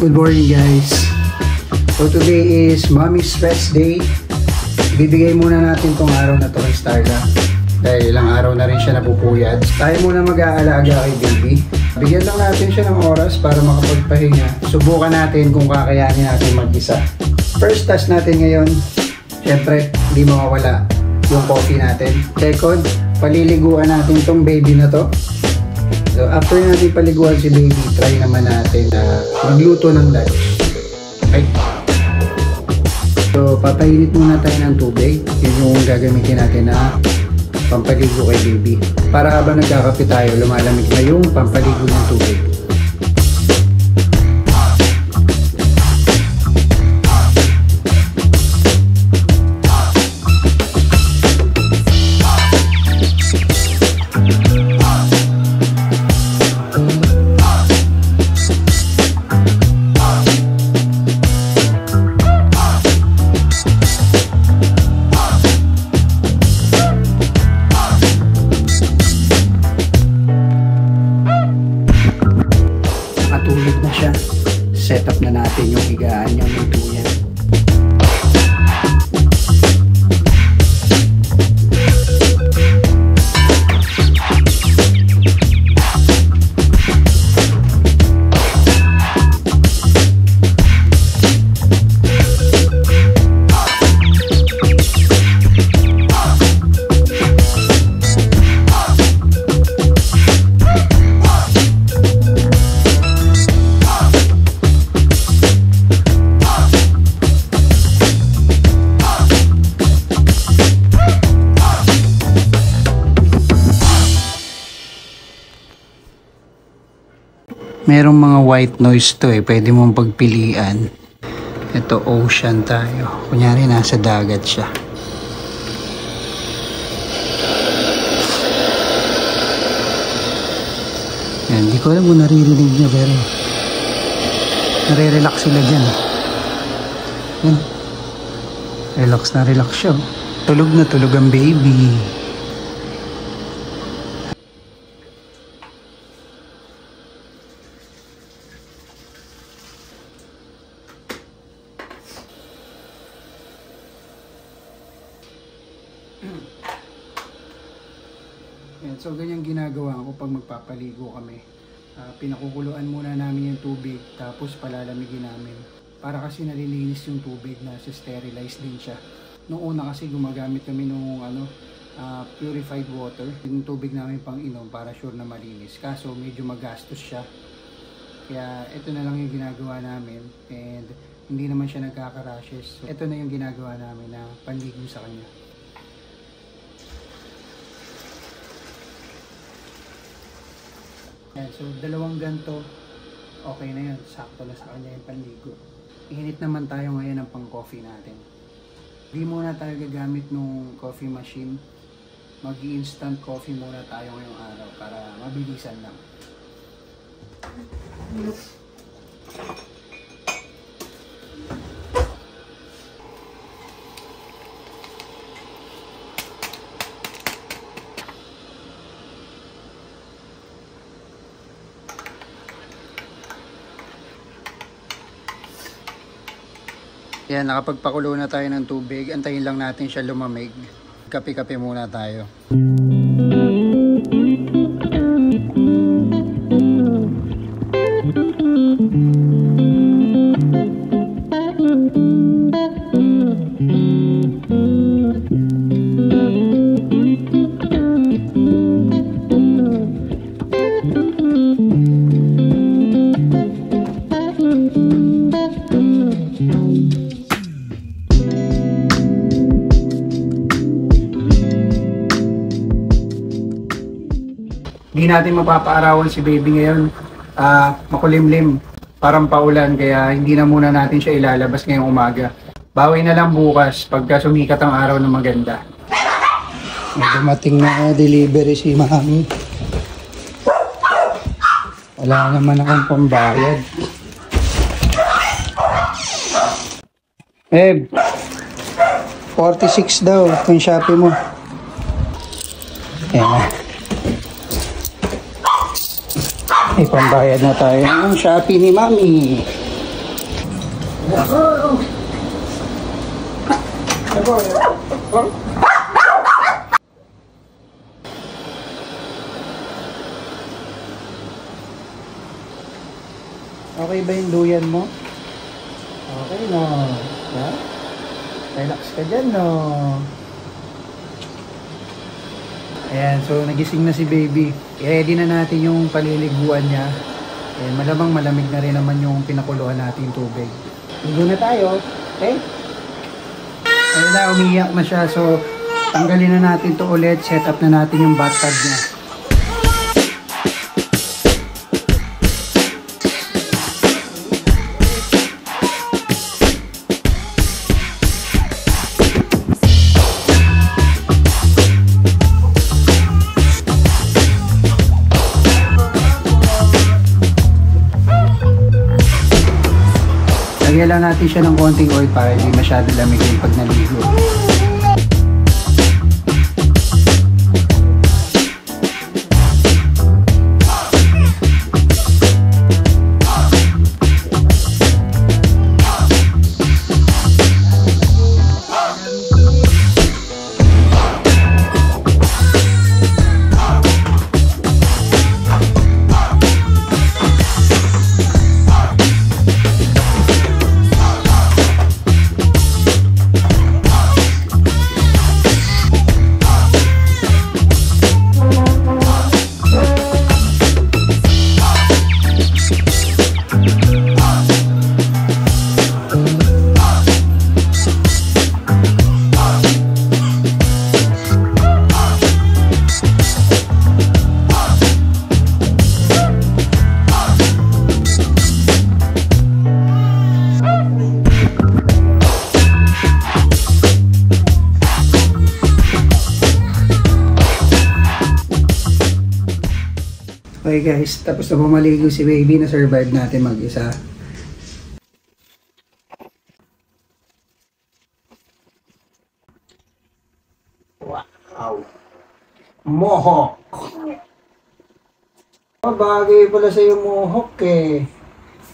Good morning guys. So today is Mommy's Rest Day. Bibigay muna natin tong araw na to kay Starla. Dahil ilang araw na rin siya napupuyat. Tayo muna mag-aalaga kay baby. Bigyan lang natin siya ng oras para makapagpahinga. Subukan natin kung kakayanin natin mag-isa. First task natin ngayon, syempre hindi mawawala yung coffee natin. Second, paliliguan natin tong baby na to. So after natin paliguan si baby, try naman natin na magluto ng lunch. Okay. So papainit muna tayo ng tubig. Yun yung gagamitin natin na pampaligo kay baby. Para habang nagkakape tayo, lumalamig na yung pampaligo ng tubig. Matulog na siya. Set up na natin yung higaan niyang lutuyan. Merong mga white noise to eh. Pwede mong pagpilian. Ito ocean tayo. Kunyari nasa dagat siya. Yan. Hindi ko alam kung naririnig niya pero nare-relax sila dyan. Yan. Relax na relax siya. Tulog na tulog ang baby. Yan, so ganyan ginagawa ko pag magpapaligo kami. Pinakukuluan muna namin yung tubig tapos palalamigin namin. Para kasi nalilinis yung tubig na sterilize din siya. Noong una kasi gumagamit kami nung purified water. Yung tubig namin pang inom para sure na malinis. Kaso medyo magastos siya. Kaya ito na lang yung ginagawa namin. And hindi naman siya nagkaka-rashes. So, ito na yung ginagawa namin na panligo sa kanya. Yan, so dalawang ganto, okay na yun. Sakto na sa kanya yung panligo. Ihinit naman tayo ngayon ng pang coffee natin. Di muna tayo gagamit ng coffee machine. Mag-instant coffee muna tayo ngayong araw para mabilisan lang. Yan, nakapagpakulo na tayo ng tubig. Antayin lang natin siya lumamig. Kape-kape muna tayo. Hindi natin mapapaarawan si baby ngayon. Makulimlim. Parang paulan kaya hindi na muna natin siya ilalabas ngayong umaga. Bawi na lang bukas pagka sumikat ang araw na maganda. May dumating na delivery si Mami. Wala naman akong pambayad. Eb, 46 daw kung Shopee mo. Ayan na. May pambayad na tayo ng Shopee ni Mami. Okay ba yung duyan mo? Okay, no? Ha? Relax ka dyan, no? Ayan, so nagising na si baby. I-ready na natin yung paliliguan niya. Ayan, malamang malamig na rin naman yung pinakuluan natin tubig. Ligo na tayo, okay? Ayun na, umiyak na siya. So, tanggalin na natin to ulit. Set up na natin yung bathtub niya. Lagyan lang natin siya ng konting oil para hindi masyado lamigin pag naligo. Okay guys, tapos na pumaligo si baby, na survive natin mag-isa. Wow! Mohawk! Bagay pala sa'yo mohawk eh.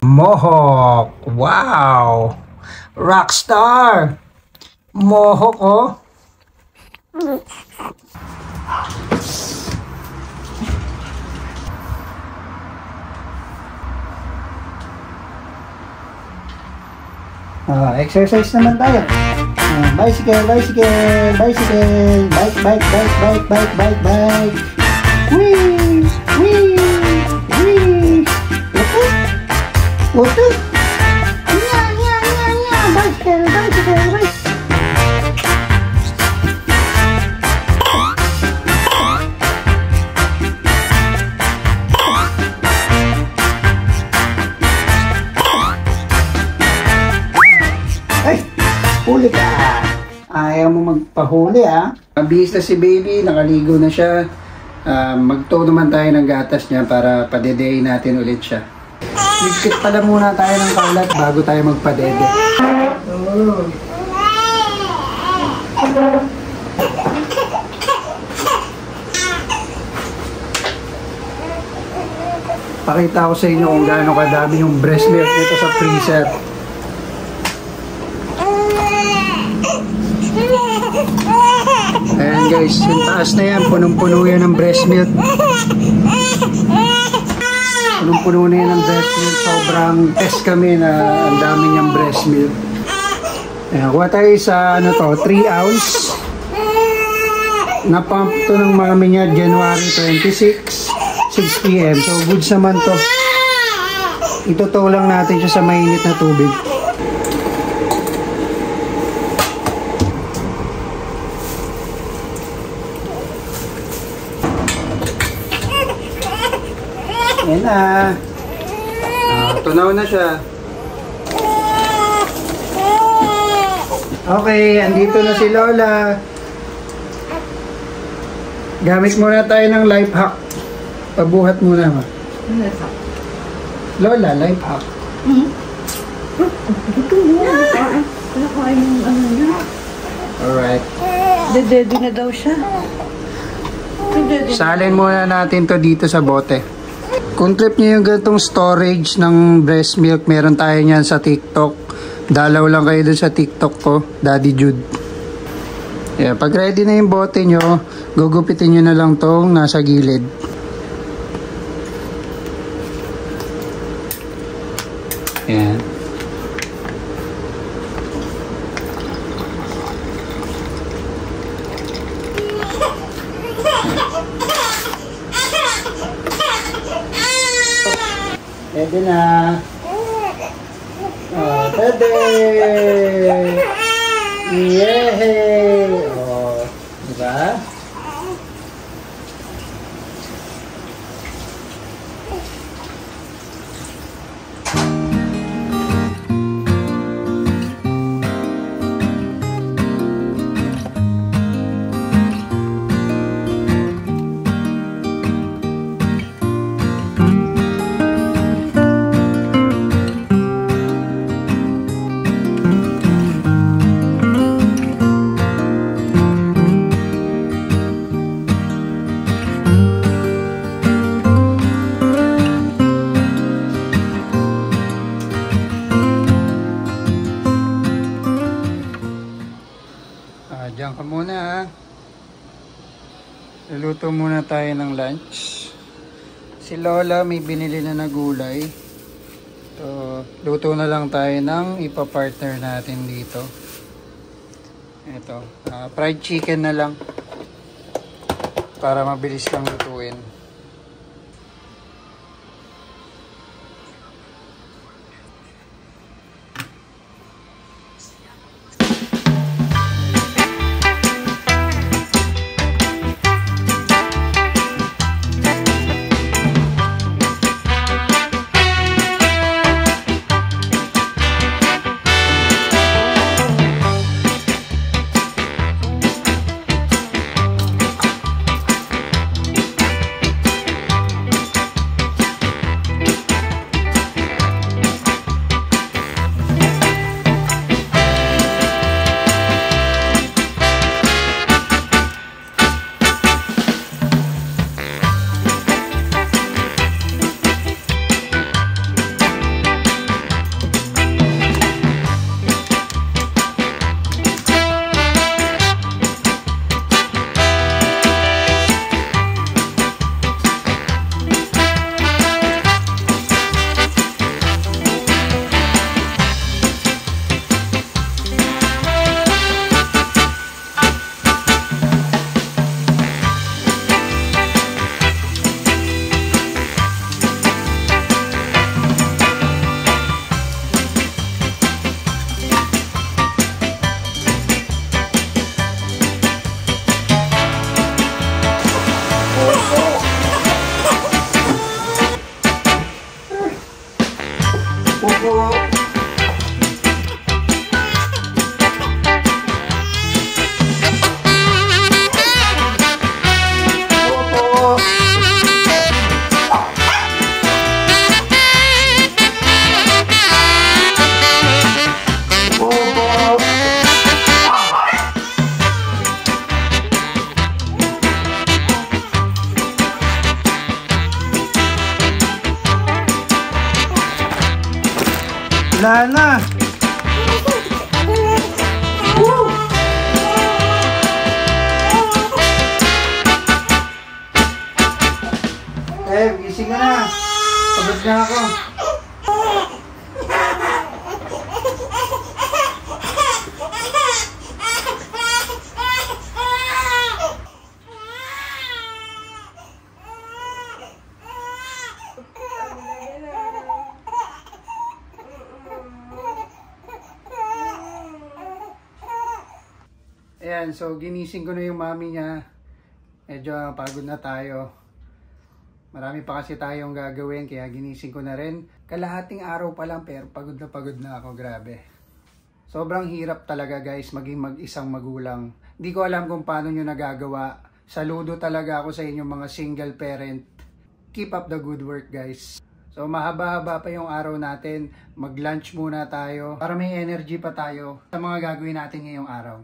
Mohawk! Wow! Rockstar! Mohawk oh! Exercise naman tayo. Bicycle, bicycle, bicycle, bike, bike, bike, bike, bike, bike, bike. Whee! Whee! Whee! Water? Bicycle, bicycle, bicycle. Huli ka! Ayaw mo magpahuli ah. Mabihis na si baby, nakaligo na siya. Magto naman tayo ng gatas niya para padedey natin ulit siya. Ligpit pala muna tayo ng kalat bago tayo magpadede. Pakita ko sa inyo kung gaano kadami yung breast milk nito sa freezer. Ayan guys, yung taas na yan, punong-puno yan ng breast milk. Punong-puno na yan ng breast milk. Sobrang test kami na ang dami niyang breast milk. Ayan, kuha tayo sa ano to, 3 ounce. Na-pump to ng mami niya January 26, 6 PM. So goods naman to. Ituto lang natin siya sa mainit na tubig. Ayan na. Tunaw na siya. Okay, andito na si Lola. Gamit muna tayo ng life hack. Pabuhat muna ma. Lola, life hack. Alright. Dedede na daw siya. Salin muna natin to dito sa bote. Kung trip niyo yung ganitong storage ng breast milk, meron tayo niyan sa TikTok. Dalaw lang kayo dun sa TikTok ko, Daddy Jude. Yeah, pag ready na yung bote nyo, gugupitin nyo na lang tong nasa gilid. Yan. Pwede na. Oh, pwede. Yehey. Oh, diba? Diyan ka muna ha. Luluto muna tayo ng lunch. Si Lola may binili na na gulay. So, luto na lang tayo ng ipa-partner natin dito. Ito, fried chicken na lang. Para mabilis lang lutuin. Wala na. Gising ka na. Pagod na ako. Ayan, so ginising ko na yung mami niya. Medyo pagod na tayo. Marami pa kasi tayong gagawin kaya ginising ko na rin. Kalahating araw pa lang pero pagod na ako, grabe. Sobrang hirap talaga guys maging mag-isang magulang. Hindi ko alam kung paano nyo nagagawa. Saludo talaga ako sa inyong mga single parent. Keep up the good work guys. So mahaba-haba pa yung araw natin. Mag-lunch muna tayo para may energy pa tayo sa mga gagawin natin ngayong araw.